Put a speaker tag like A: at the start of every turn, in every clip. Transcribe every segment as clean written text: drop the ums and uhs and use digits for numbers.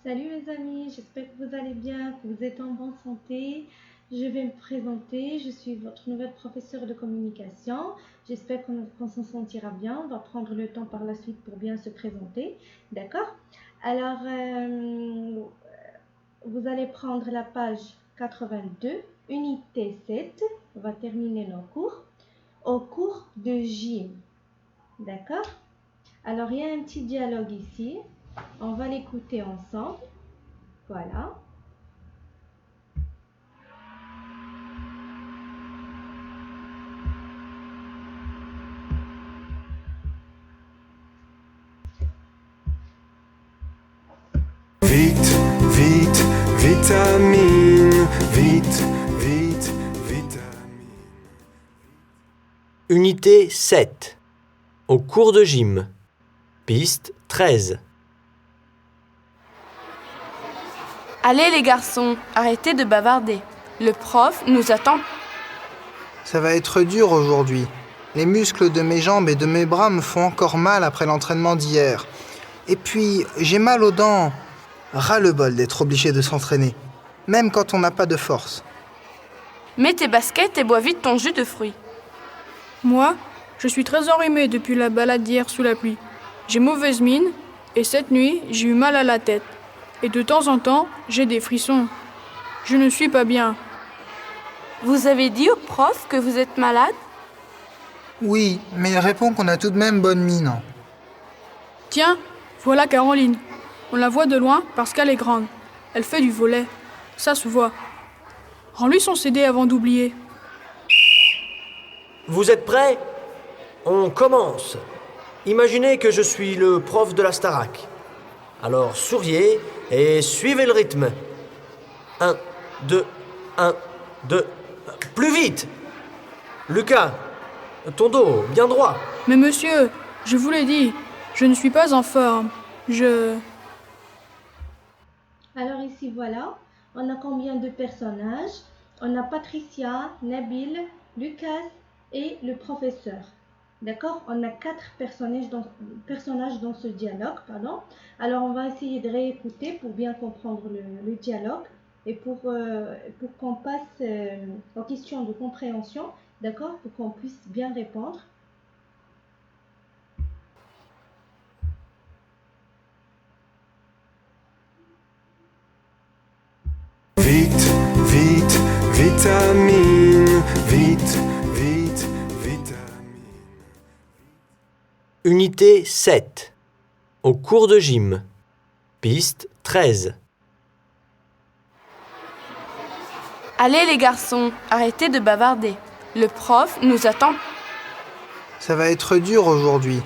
A: Salut mes amis, j'espère que vous allez bien, que vous êtes en bonne santé. Je vais me présenter, je suis votre nouvelle professeure de communication. J'espère qu'on s'en sentira bien. On va prendre le temps par la suite pour bien se présenter. D'accord? Alors, vous allez prendre la page 82, unité 7. On va terminer nos cours. Au cours de gym. D'accord? Alors, il y a un petit dialogue ici. On va l'écouter ensemble. Voilà.
B: Vite, vite, vitamine, vite, vite, vitamine.
C: Unité 7. Au cours de gym. Piste 13.
D: Allez les garçons, arrêtez de bavarder. Le prof nous attend.
E: Ça va être dur aujourd'hui. Les muscles de mes jambes et de mes bras me font encore mal après l'entraînement d'hier. Et puis, j'ai mal aux dents. Ras-le-bol d'être obligé de s'entraîner, même quand on n'a pas de force.
D: Mets tes baskets et bois vite ton jus de fruits.
F: Moi, je suis très enrhumé depuis la balade d'hier sous la pluie. J'ai mauvaise mine et cette nuit, j'ai eu mal à la tête. Et de temps en temps, j'ai des frissons. Je ne suis pas bien.
D: Vous avez dit au prof que vous êtes malade?
E: Oui, mais il répond qu'on a tout de même bonne mine.
F: Tiens, voilà Caroline. On la voit de loin parce qu'elle est grande. Elle fait du volley. Ça se voit. Rends-lui son CD avant d'oublier.
C: Vous êtes prêts? On commence. Imaginez que je suis le prof de la Starac. Alors souriez et suivez le rythme. 1, 2, 1, 2. Plus vite! Lucas, ton dos, bien droit.
F: Mais monsieur, je vous l'ai dit, je ne suis pas en forme.
A: Alors ici, voilà, on a combien de personnages? On a Patricia, Nabil, Lucas et le professeur. D'accord? On a 4 personnages dans ce dialogue. Pardon. Alors on va essayer de réécouter pour bien comprendre le dialogue et pour qu'on passe aux questions de compréhension. D'accord? Pour qu'on puisse bien répondre.
B: Vite, vite, vitamine, vite, vite, vitamine.
C: Unité 7. Au cours de gym. Piste 13.
D: Allez les garçons, arrêtez de bavarder. Le prof nous attend.
E: Ça va être dur aujourd'hui.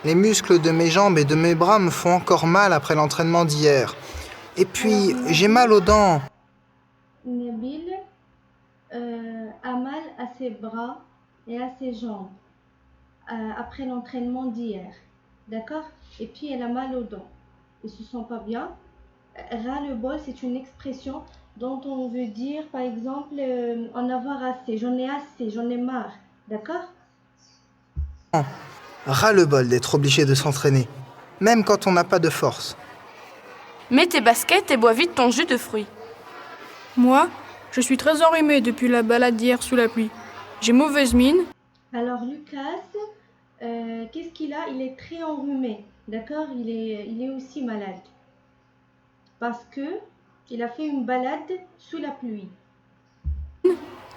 E: Les muscles de mes jambes et de mes bras me font encore mal après l'entraînement d'hier. Et puis, j'ai mal aux dents.
A: Nabil a mal à ses bras et à ses jambes après l'entraînement d'hier. D'accord? Et puis elle a mal aux dents. Ils se sent pas bien. Ras-le-bol, c'est une expression dont on veut dire, par exemple, en avoir assez. J'en ai assez, j'en ai marre. D'accord?
E: Ras-le-bol d'être obligé de s'entraîner, même quand on n'a pas de force.
D: Mets tes baskets et bois vite ton jus de fruits.
F: Moi, je suis très enrhumé depuis la balade d'hier sous la pluie. J'ai mauvaise mine.
A: Alors Lucas, qu'est-ce qu'il a? Il est très enrhumé. D'accord? Il est aussi malade. Parce que il a fait une balade sous la pluie.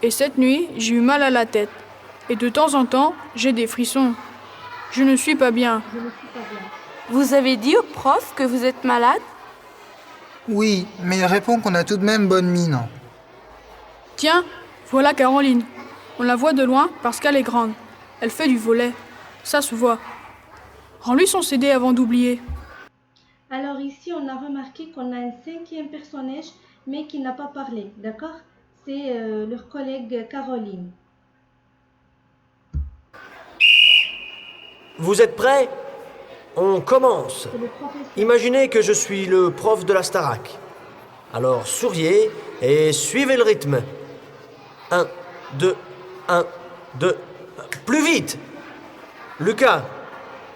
F: Et cette nuit, j'ai eu mal à la tête. Et de temps en temps, j'ai des frissons. Je ne suis pas bien.
A: Je ne suis pas bien.
D: Vous avez dit au prof que vous êtes malade?
E: Oui, mais il répond qu'on a tout de même bonne mine.
F: Tiens, voilà Caroline. On la voit de loin parce qu'elle est grande. Elle fait du volley. Ça se voit. Rends-lui son CD avant d'oublier.
A: Alors ici, on a remarqué qu'on a un 5e personnage, mais qui n'a pas parlé, d'accord? C'est leur collègue Caroline.
C: Vous êtes prêts? On commence.
A: C'est le professeur.
C: Imaginez que je suis le prof de la Starac. Alors souriez et suivez le rythme. 1, 2, 1, 2. Plus vite! Lucas,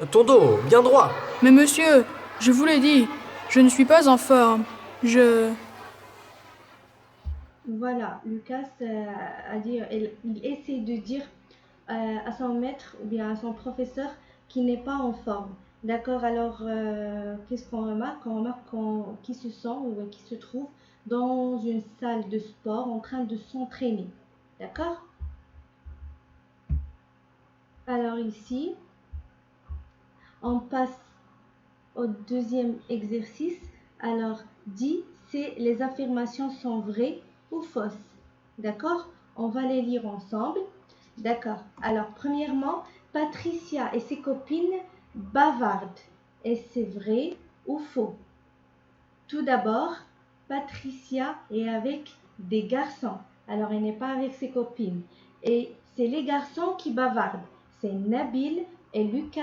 C: ton dos, bien droit.
F: Mais monsieur, je vous l'ai dit, Je ne suis pas en forme.
A: Voilà, Lucas a dit, il essaie de dire à son maître ou bien à son professeur qu'il n'est pas en forme. D'accord, alors qu'est-ce qu'on remarque? On remarque qu'il se sent ou qu'il se trouve dans une salle de sport en train de s'entraîner. D'accord? Alors ici, on passe au deuxième exercice. Alors, dit, c'est les affirmations sont vraies ou fausses. D'accord? On va les lire ensemble. D'accord. Alors, premièrement, Patricia et ses copines bavardent. Est-ce c'est vrai ou faux? Tout d'abord, Patricia est avec des garçons. Alors, elle n'est pas avec ses copines. Et c'est les garçons qui bavardent. C'est Nabil et Lucas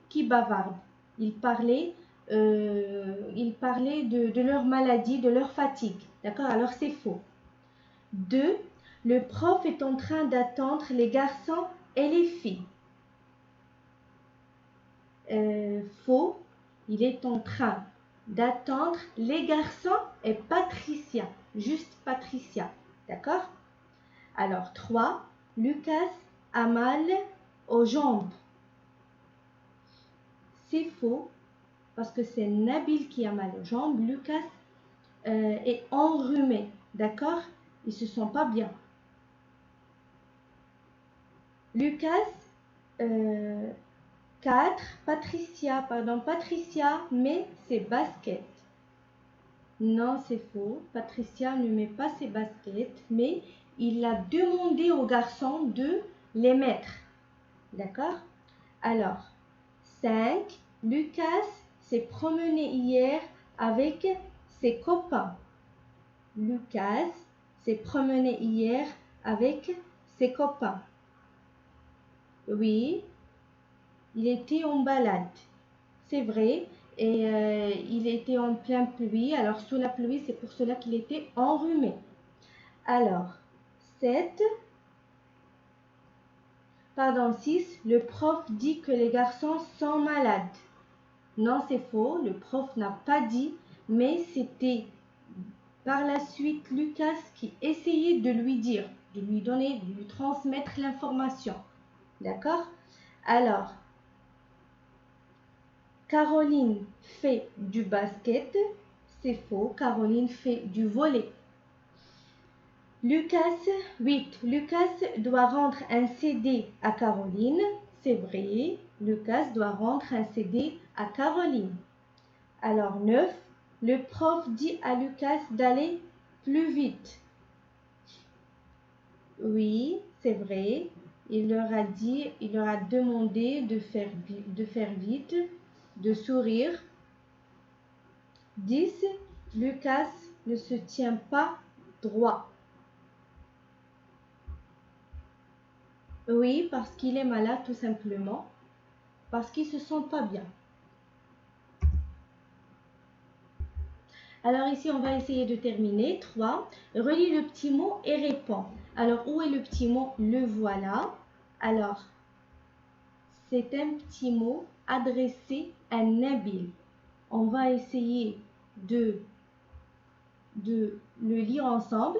A: qui bavardent. Ils parlaient de leur maladie, de leur fatigue. D'accord? Alors, c'est faux. 2. Le prof est en train d'attendre les garçons et les filles. Faux. Il est en train d'attendre les garçons et Patricia. Juste Patricia. D'accord? Alors, 3. Lucas a mal aux jambes. C'est faux parce que c'est Nabil qui a mal aux jambes. Lucas est enrhumé. D'accord? Il se sent pas bien. Lucas 4. Patricia met ses baskets. Non, c'est faux. Patricia ne met pas ses baskets, mais il a demandé aux garçons de les mettre. D'accord? Alors, 5. Lucas s'est promené hier avec ses copains. Lucas s'est promené hier avec ses copains. Oui, il était en balade. C'est vrai. Et il était en pleine pluie. Alors, sous la pluie, c'est pour cela qu'il était enrhumé. Alors, 6. Le prof dit que les garçons sont malades. Non, c'est faux. Le prof n'a pas dit, mais c'était par la suite Lucas qui essayait de lui dire, de lui donner, de lui transmettre l'information. D'accord? Alors, Caroline fait du basket. C'est faux. Caroline fait du volley. Lucas 8. Lucas doit rendre un CD à Caroline. C'est vrai. Lucas doit rendre un CD à Caroline. Alors 9. Le prof dit à Lucas d'aller plus vite. Oui, c'est vrai. Il leur a demandé de faire vite, de sourire. 10. Lucas ne se tient pas droit. Oui, parce qu'il est malade tout simplement. Parce qu'il ne se sent pas bien. Alors ici, on va essayer de terminer. 3. Relis le petit mot et réponds. Alors, où est le petit mot? Le voilà. Alors, c'est un petit mot adressé à Nabil. On va essayer de le lire ensemble.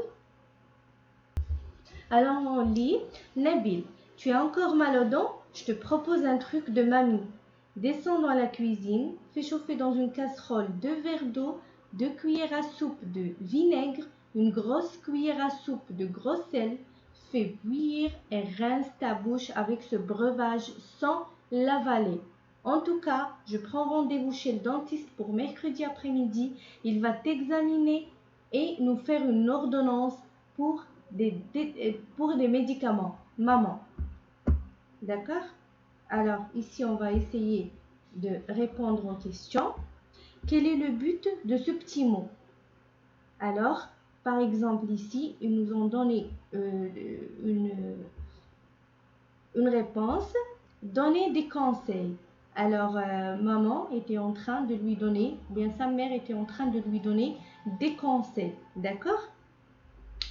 A: Alors, on lit. Nabil, tu as encore mal aux dents? Je te propose un truc de mamie. Descends dans la cuisine, fais chauffer dans une casserole 2 verres d'eau, 2 cuillères à soupe de vinaigre, une grosse cuillère à soupe de gros sel. Fais bouillir et rince ta bouche avec ce breuvage sans l'avaler. En tout cas, je prends rendez-vous chez le dentiste pour mercredi après-midi. Il va t'examiner et nous faire une ordonnance pour des médicaments. Maman. D'accord? Alors, ici, on va essayer de répondre aux questions. Quel est le but de ce petit mot? Alors, par exemple, ici, ils nous ont donné une réponse. Donner des conseils. Alors, maman était en train de lui donner, bien sa mère était en train de lui donner des conseils. D'accord?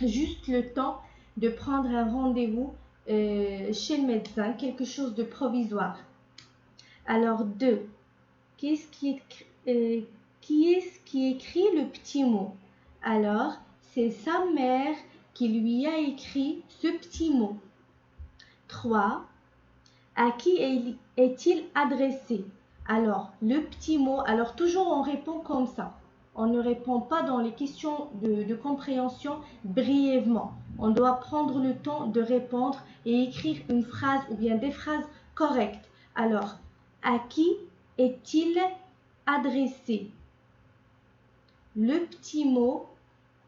A: Juste le temps de prendre un rendez-vous chez le médecin, quelque chose de provisoire. Alors 2. Qu'est-ce qui qui est-ce qui écrit le petit mot? Alors, c'est sa mère qui lui a écrit ce petit mot. 3. À qui est-il adressé? Alors, le petit mot, alors toujours on répond comme ça. On ne répond pas dans les questions de compréhension brièvement. On doit prendre le temps de répondre et écrire une phrase ou bien des phrases correctes. Alors, à qui est-il adressé? Le petit mot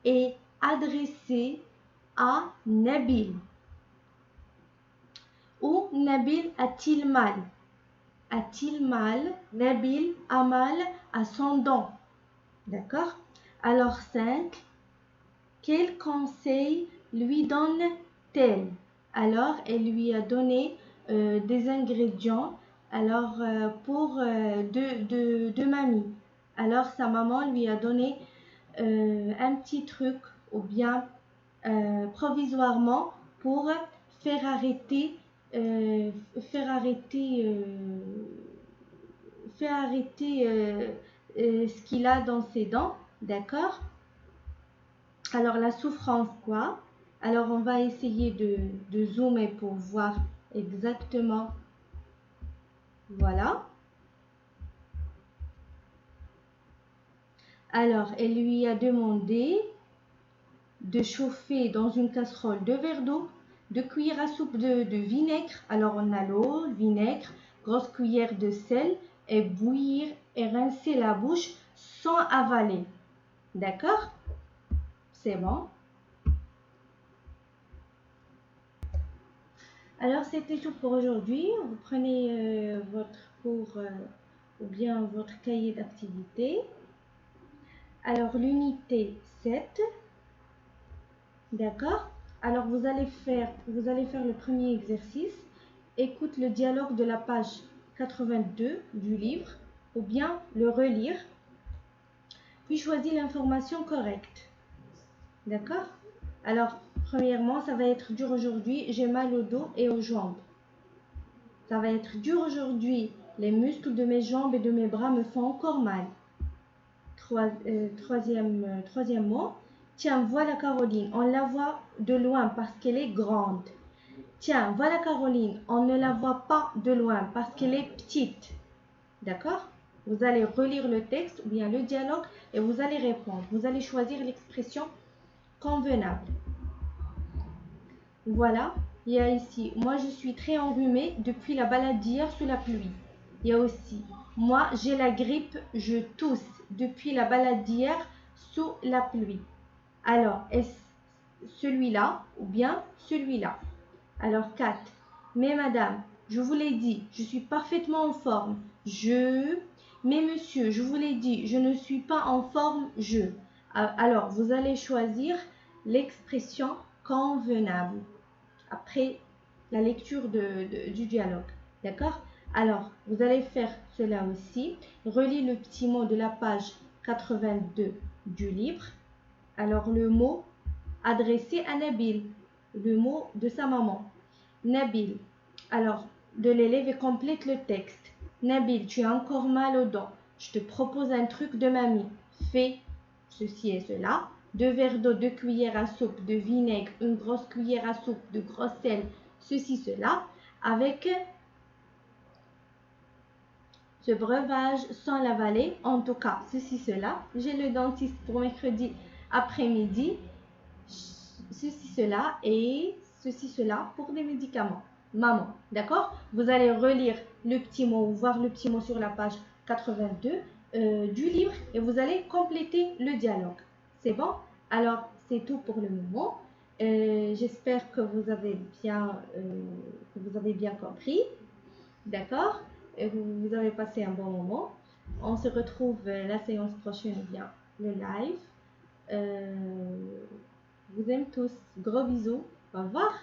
A: est adressé à Nabil. Ou Nabil a-t-il mal? A-t-il mal? Nabil a mal à son dent. D'accord? Alors 5. Quel conseil lui donne-t-elle? Alors, elle lui a donné des ingrédients pour de mamie. Alors, sa maman lui a donné un petit truc ou bien provisoirement pour faire arrêter ce qu'il a dans ses dents, d'accord? Alors la souffrance quoi? Alors on va essayer de zoomer pour voir exactement. Voilà. Alors elle lui a demandé de chauffer dans une casserole 2 verres d'eau, 2 cuillères à soupe de vinaigre. Alors on a l'eau, le vinaigre, grosse cuillère de sel et bouillir et rincer la bouche sans avaler. D'accord? C'est bon. Alors c'était tout pour aujourd'hui. Vous prenez votre cours ou bien votre cahier d'activité. Alors l'unité 7. D'accord? Alors vous allez faire le premier exercice. Écoute le dialogue de la page 82 du livre ou bien le relire. Puis choisis l'information correcte. D'accord? Alors, premièrement, ça va être dur aujourd'hui. J'ai mal au dos et aux jambes. Ça va être dur aujourd'hui. Les muscles de mes jambes et de mes bras me font encore mal. Troisième mot. Tiens, voilà Caroline. On la voit de loin parce qu'elle est grande. Tiens, voilà Caroline. On ne la voit pas de loin parce qu'elle est petite. D'accord? Vous allez relire le texte ou bien le dialogue et vous allez répondre. Vous allez choisir l'expression convenable. Voilà, il y a ici, moi je suis très enrhumée depuis la balade d'hier sous la pluie. Il y a aussi, moi j'ai la grippe, je tousse depuis la balade d'hier sous la pluie. Alors, est-ce celui-là ou bien celui-là? Alors 4. Mais madame, je vous l'ai dit, je suis parfaitement en forme. Mais monsieur, je vous l'ai dit, je ne suis pas en forme, Alors, vous allez choisir l'expression convenable après la lecture du dialogue. D'accord? Alors, vous allez faire cela aussi. Relis le petit mot de la page 82 du livre. Alors, le mot adressé à Nabil, le mot de sa maman. Nabil. Alors, de l'élève et complète le texte. Nabil, tu as encore mal aux dents. Je te propose un truc de mamie. Fais ceci et cela. 2 verres d'eau, 2 cuillères à soupe de vinaigre, une grosse cuillère à soupe de gros sel, ceci, cela, avec ce breuvage sans l'avaler, en tout cas, ceci, cela. J'ai le dentiste pour mercredi après-midi, ceci, cela, et ceci, cela pour des médicaments. Maman, d'accord? Vous allez relire le petit mot ou voir le petit mot sur la page 82 du livre et vous allez compléter le dialogue. C'est bon? Alors, c'est tout pour le moment. J'espère que vous avez bien compris. D'accord? Vous avez passé un bon moment. On se retrouve la séance prochaine ou bien le live. Vous aime tous. Gros bisous. Au revoir.